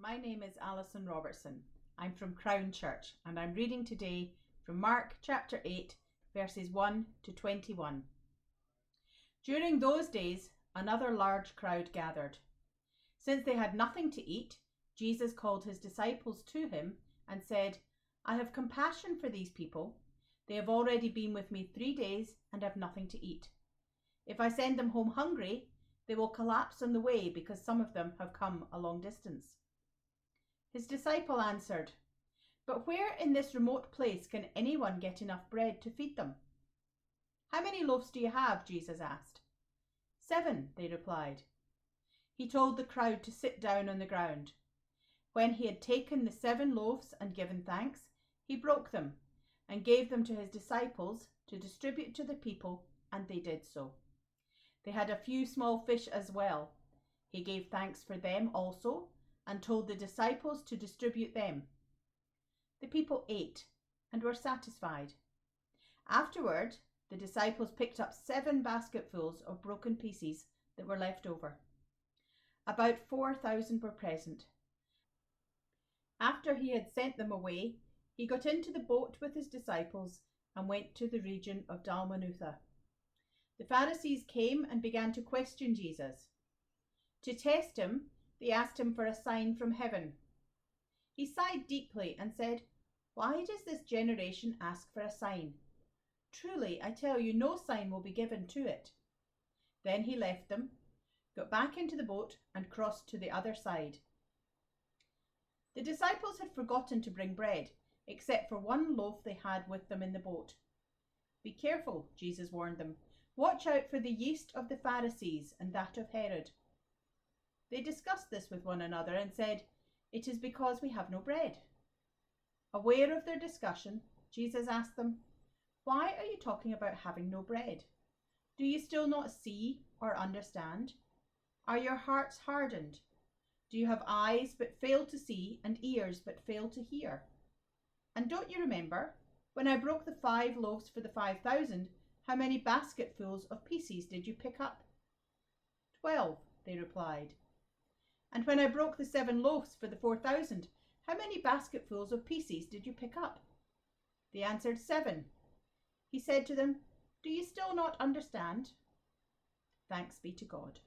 My name is Alison Robertson. I'm from Crown Church and I'm reading today from Mark chapter 8, verses 1 to 21. During those days, another large crowd gathered. Since they had nothing to eat, Jesus called his disciples to him and said, "I have compassion for these people. They have already been with me 3 days and have nothing to eat. If I send them home hungry, they will collapse on the way because some of them have come a long distance." His disciple answered, "But where in this remote place can anyone get enough bread to feed them?" "How many loaves do you have?" Jesus asked. "7," they replied. He told the crowd to sit down on the ground. When he had taken the 7 loaves and given thanks, he broke them and gave them to his disciples to distribute to the people, and they did so. They had a few small fish as well. He gave thanks for them also and told the disciples to distribute them. The people ate and were satisfied. Afterward, the disciples picked up 7 basketfuls of broken pieces that were left over. About 4,000 were present. After he had sent them away, he got into the boat with his disciples and went to the region of Dalmanutha. The Pharisees came and began to question Jesus. To test him, they asked him for a sign from heaven. He sighed deeply and said, "Why does this generation ask for a sign? Truly, I tell you, no sign will be given to it." Then he left them, got back into the boat, and crossed to the other side. The disciples had forgotten to bring bread, except for 1 loaf they had with them in the boat. "Be careful," Jesus warned them. "Watch out for the yeast of the Pharisees and that of Herod." They discussed this with one another and said, "It is because we have no bread." Aware of their discussion, Jesus asked them, "Why are you talking about having no bread? Do you still not see or understand? Are your hearts hardened? Do you have eyes but fail to see and ears but fail to hear? And don't you remember, when I broke the 5 loaves for the 5,000, how many basketfuls of pieces did you pick up?" 12, they replied. "And when I broke the 7 loaves for the 4,000, how many basketfuls of pieces did you pick up?" They answered, 7. He said to them, "Do you still not understand?" Thanks be to God.